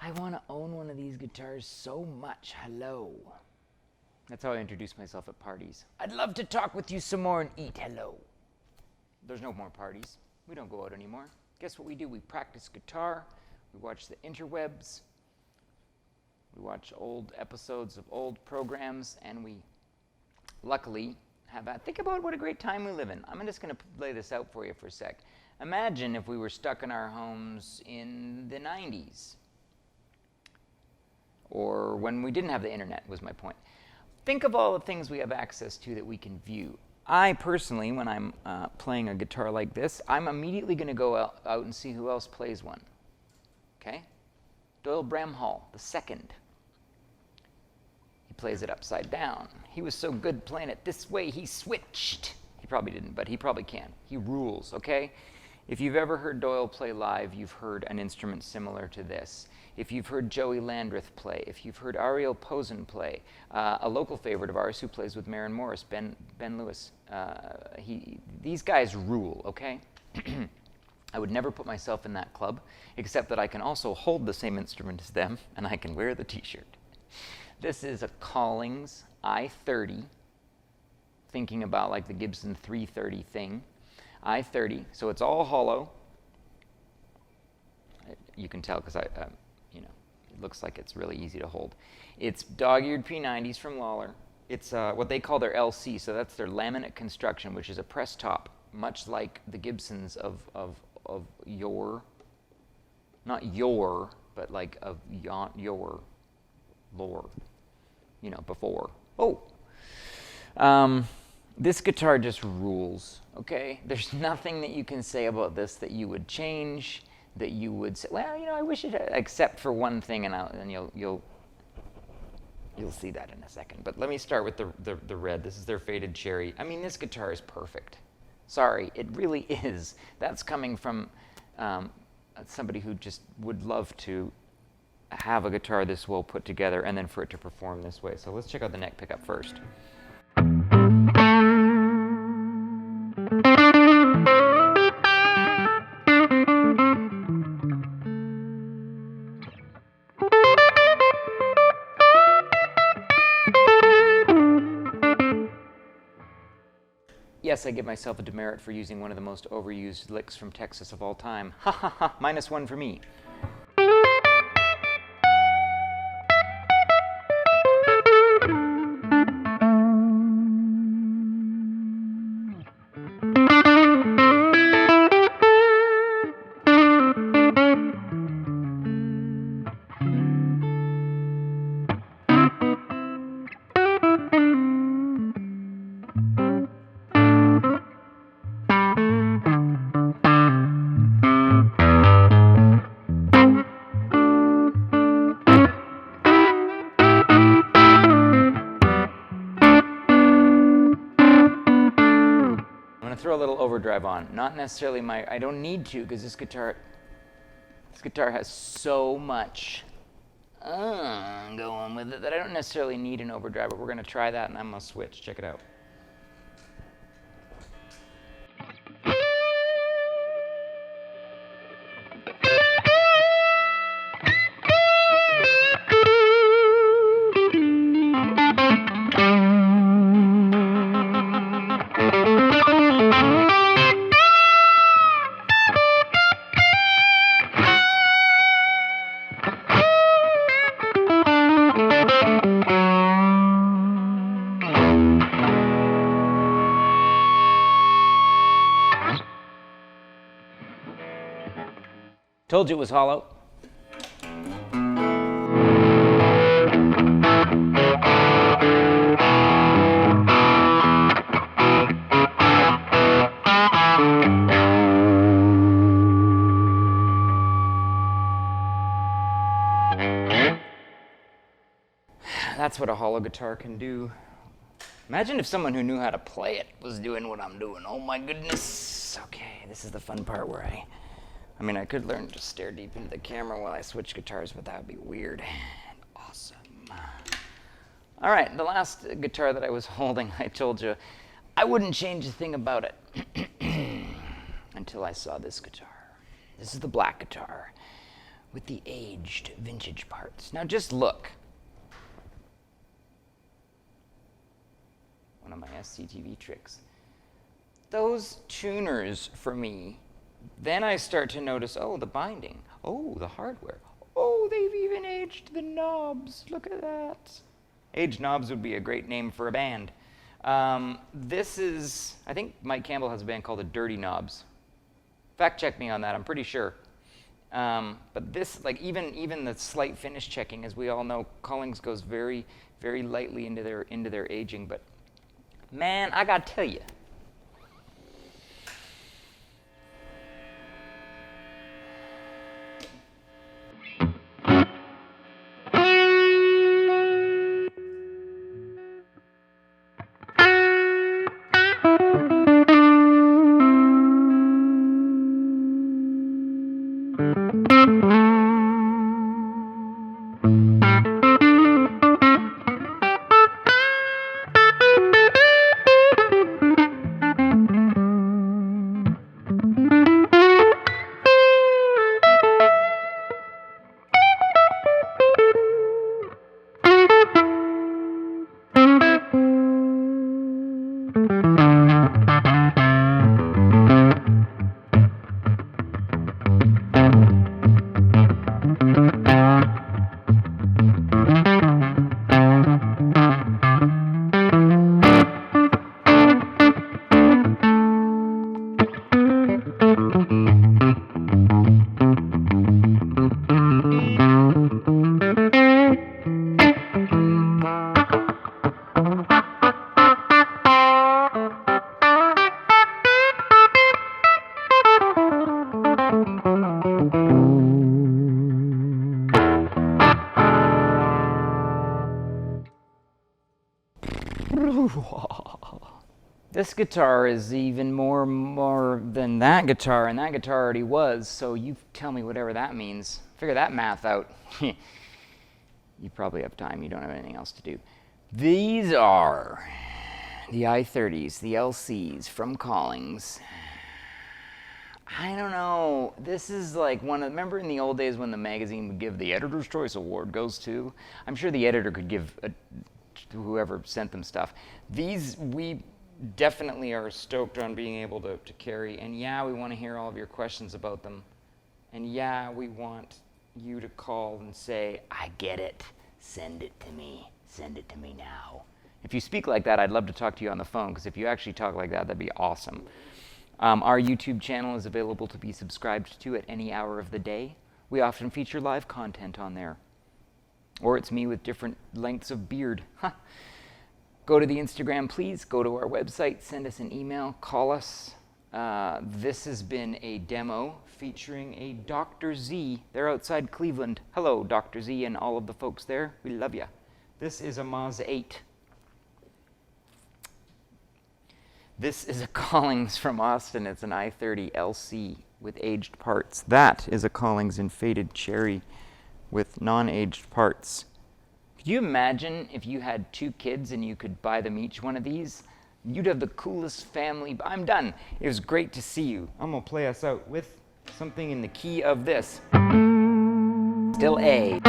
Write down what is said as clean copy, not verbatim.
I want to own one of these guitars so much. Hello. That's how I introduce myself at parties. I'd love to talk with you some more and eat. Hello. There's no more parties. We don't go out anymore. Guess what we do? We practice guitar. We watch the interwebs. We watch old episodes of old programs, and we luckily think about what a great time we live in. I'm just going to lay this out for you for a sec. Imagine if we were stuck in our homes in the 90s, or when we didn't have the internet, was my point. Think of all the things we have access to that we can view. I personally, when I'm playing a guitar like this, I'm immediately going to go out and see who else plays one. Okay? Doyle Bramhall, the second. He plays it upside down. He was so good playing it this way, he switched. He probably didn't, but he probably can. He rules, okay? If you've ever heard Doyle play live, you've heard an instrument similar to this. If you've heard Joey Landreth play, if you've heard Ariel Posen play, a local favorite of ours who plays with Maren Morris, Ben Lewis, these guys rule, okay? I would never put myself in that club, except that I can also hold the same instrument as them, and I can wear the t-shirt. This is a Collings I30, thinking about like the Gibson 330 thing. I30, so it's all hollow. You can tell because it looks like it's really easy to hold. It's dog-eared P90s from Lawler. It's what they call their LC, so that's their laminate construction, which is a press top, much like the Gibsons of yore, not your, but like of your lore, before. Oh, this guitar just rules, okay? There's nothing that you can say about this that you would change, that you would say, well, I wish it had, except for one thing, and you'll see that in a second. But let me start with the red. This is their Faded Cherry. I mean, this guitar is perfect. Sorry, it really is. That's coming from somebody who just would love to have a guitar this well put together and then for it to perform this way. So let's check out the neck pickup first. Yes, I give myself a demerit for using one of the most overused licks from Texas of all time. Ha ha ha, -1 for me. Throw a little overdrive on. Not necessarily I don't need to, because this guitar has so much going with it that I don't necessarily need an overdrive, but we're going to try that, and I'm going to switch. Check it out. Told you it was hollow. That's what a hollow guitar can do. Imagine if someone who knew how to play it was doing what I'm doing. Oh my goodness. Okay, this is the fun part where I could learn to stare deep into the camera while I switch guitars, but that would be weird and awesome. All right, the last guitar that I was holding, I told you I wouldn't change a thing about it until I saw this guitar. This is the black guitar, with the aged vintage parts. Now just look. One of my SCTV tricks. Those tuners for me, then I start to notice, oh, the binding, oh, the hardware, oh, they've even aged the knobs. Look at that. Aged knobs would be a great name for a band. This is, I think Mike Campbell has a band called the Dirty Knobs. Fact check me on that, I'm pretty sure. But this, like even the slight finish checking, as we all know, Collings goes very, very lightly into their aging. But man, I gotta tell you, this guitar is even more than that guitar, and that guitar already was, so you tell me whatever that means. Figure that math out. You probably have time, you don't have anything else to do. These are the I30s, the LCs from Collings. I don't know, this is like remember in the old days when the magazine would give the Editor's Choice Award goes to? I'm sure the editor could give to whoever sent them stuff. These, we definitely are stoked on being able to carry, and yeah, we want to hear all of your questions about them, and yeah, we want you to call and say, I get it, send it to me now. If you speak like that, I'd love to talk to you on the phone, because if you actually talk like that, that'd be awesome. Our YouTube channel is available to be subscribed to at any hour of the day. We often feature live content on there. Or it's me with different lengths of beard. Go to the Instagram, please. Go to our website. Send us an email. Call us. This has been a demo featuring a Dr. Z. They're outside Cleveland. Hello, Dr. Z and all of the folks there. We love you. This is a Maz 8. This is a Collings from Austin. It's an I30 LC with aged parts. That is a Collings in faded cherry with non-aged parts. Could you imagine if you had 2 kids and you could buy them each one of these? You'd have the coolest family. I'm done. It was great to see you. I'm going to play us out with something in the key of this. Still A.